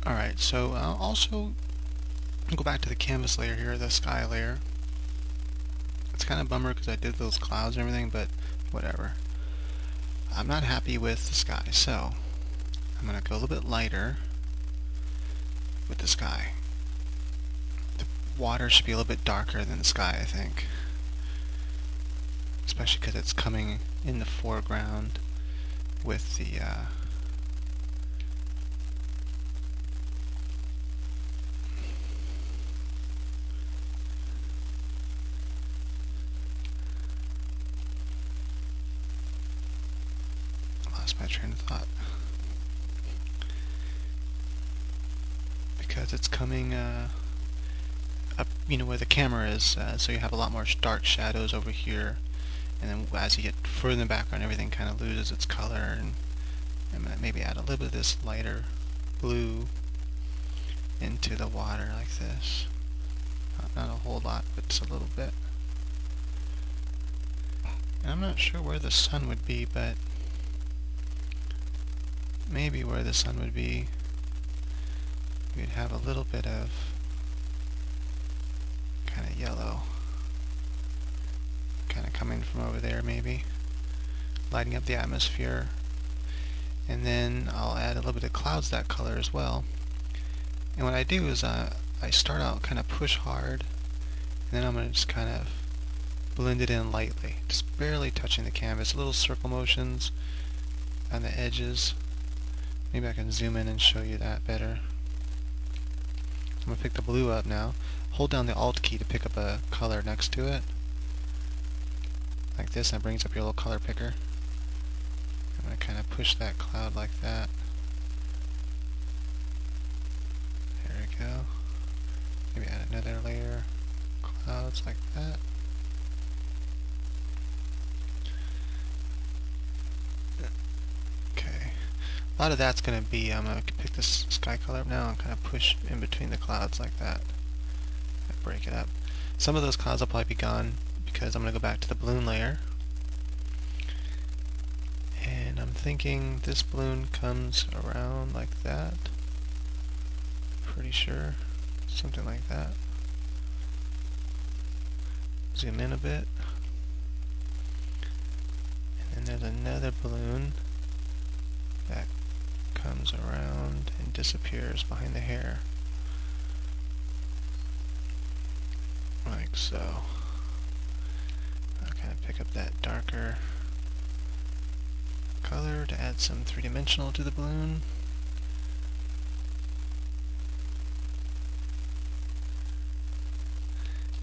Alright, so I'll also go back to the canvas layer here, the sky layer. It's kind of a bummer because I did those clouds and everything, but whatever. I'm not happy with the sky, so I'm going to go a little bit lighter with the sky. The water should be a little bit darker than the sky, I think. Especially because it's coming in the foreground with the lost my train of thought. Because it's coming up, where the camera is, so you have a lot more dark shadows over here, and then as you get further in the background, everything kind of loses its color, and I'm going to maybe add a little bit of this lighter blue into the water like this. Not a whole lot, but just a little bit. And I'm not sure where the sun would be, but maybe where the sun would be, we'd have a little bit of kind of yellow kind of coming from over there, maybe lighting up the atmosphere. And then I'll add a little bit of clouds that color as well. And what I do is I start out kind of push hard, and then I'm going to just kind of blend it in lightly, just barely touching the canvas, little circle motions on the edges. Maybe I can zoom in and show you that better. I'm going to pick the blue up now. Hold down the Alt key to pick up a color next to it. Like this, and it brings up your little color picker. I'm going to kind of push that cloud like that. There we go. Maybe add another layer. Clouds like that. Okay. A lot of that's going to be, I'm going to pick this sky color up now and kind of push in between the clouds like that. Break it up. Some of those clouds will probably be gone because I'm going to go back to the balloon layer. And I'm thinking this balloon comes around like that. Pretty sure. Something like that. Zoom in a bit. And then there's another balloon that comes around and disappears behind the hair. Like so. I'll kind of pick up that darker color to add some three-dimensional to the balloon.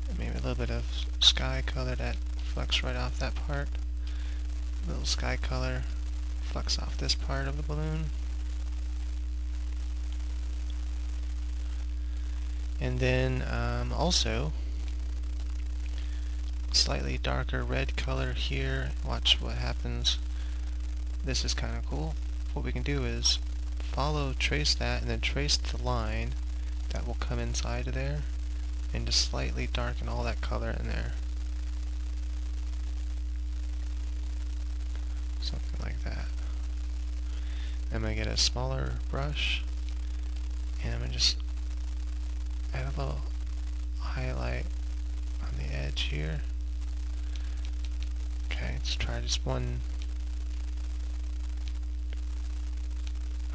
And maybe a little bit of sky color that flecks right off that part. A little sky color flecks off this part of the balloon. And then also slightly darker red color here. Watch what happens. This is kind of cool. What we can do is trace that, and then trace the line that will come inside of there, and just slightly darken all that color in there. Something like that. I'm going to get a smaller brush, and I'm going to just add a little highlight on the edge here. Okay, let's try just one.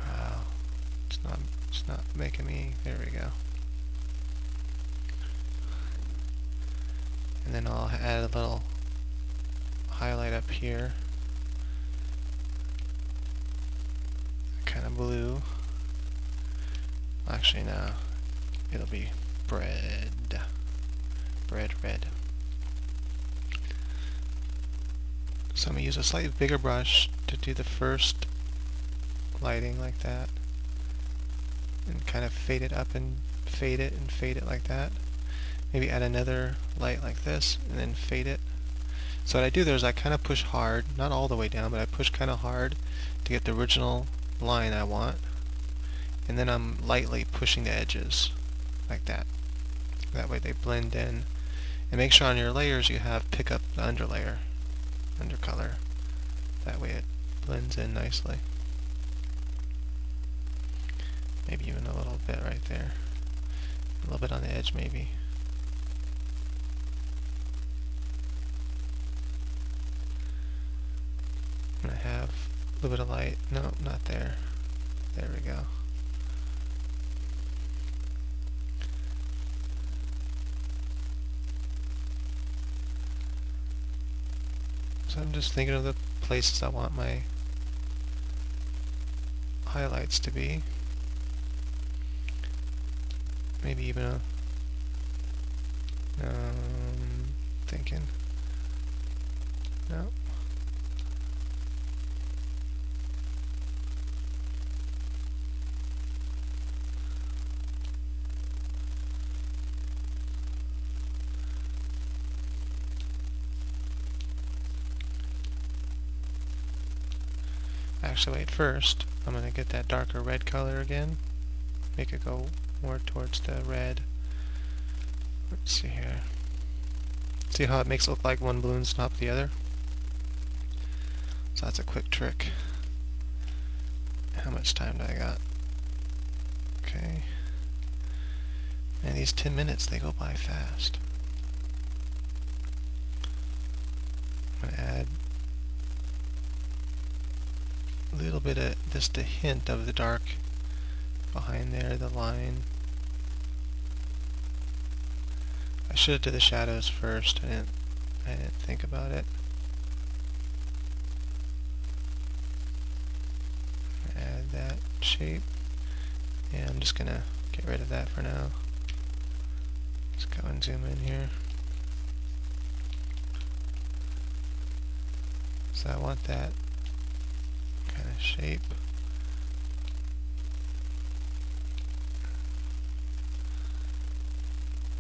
Oh, it's not making me. There we go. And then I'll add a little highlight up here. Kind of blue. Actually, no. It'll be bread red. So I'm going to use a slightly bigger brush to do the first lighting like that, and kind of fade it up and fade it like that. Maybe add another light like this and then fade it. So what I do there is I kind of push hard, not all the way down, but I push kind of hard to get the original line I want, and then I'm lightly pushing the edges like that. That way they blend in. And make sure on your layers you have pick up the underlayer, undercolor. That way it blends in nicely. Maybe even a little bit right there. A little bit on the edge maybe. I'm going to have a little bit of light. No, not there. There we go. So I'm just thinking of the places I want my highlights to be. Maybe even a thinking. No. Actually, wait, first I'm going to get that darker red color again. Make it go more towards the red. Let's see here. See how it makes it look like one balloon's on top of the other? So that's a quick trick. How much time do I got? Okay. And these 10 minutes, they go by fast. I'm going to add a little bit of, just a hint of the dark behind there, the line. I should have did the shadows first. I didn't think about it. Add that shape. And I'm just gonna get rid of that for now. Let's go and zoom in here. So I want that kind of shape.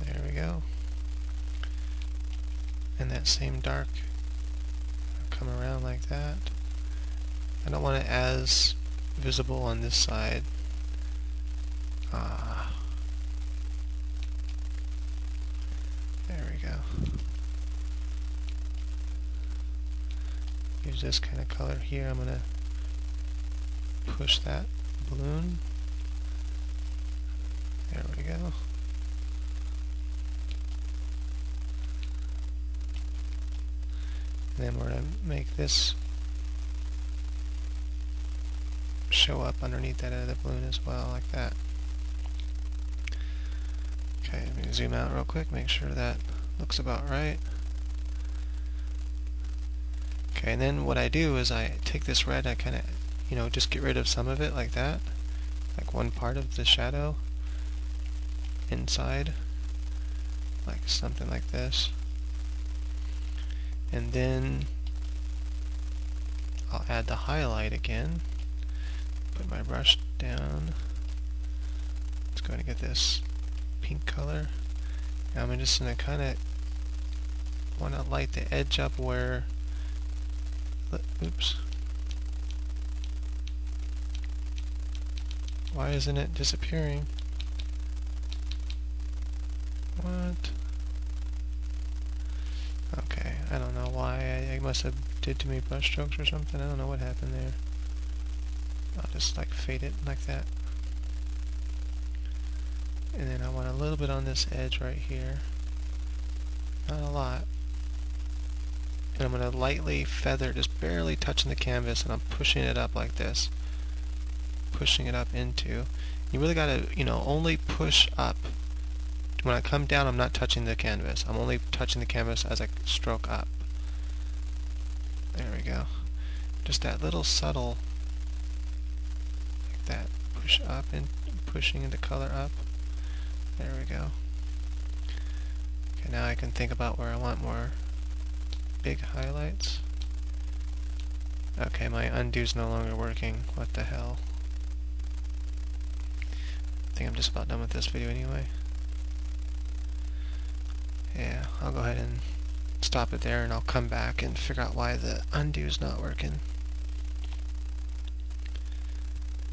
There we go. And that same dark come around like that. I don't want it as visible on this side. There we go. Use this kind of color here. I'm going to push that balloon. There we go. And then we're going to make this show up underneath that other balloon as well, like that. Okay, let me zoom out real quick, make sure that looks about right. Okay, and then what I do is I take this red, I kind of, just get rid of some of it like that. Like one part of the shadow inside. Like something like this. And then I'll add the highlight again. Put my brush down. Let's go ahead and get this pink color. Now I'm just going to kind of want to light the edge up where, oops. Why isn't it disappearing? What? Okay, I don't know why. I must have did too many brush strokes or something. I don't know what happened there. I'll just like fade it like that. And then I want a little bit on this edge right here. Not a lot. And I'm going to lightly feather, just barely touching the canvas, and I'm pushing it up like this. Pushing it up into. You really got to, only push up. When I come down, I'm not touching the canvas. I'm only touching the canvas as I stroke up. There we go. Just that little subtle, like that. Push up and pushing the color up. There we go. Okay, now I can think about where I want more big highlights. Okay, my undo's no longer working. What the hell? I think I'm just about done with this video anyway. Yeah, I'll go ahead and stop it there, and I'll come back and figure out why the undo is not working.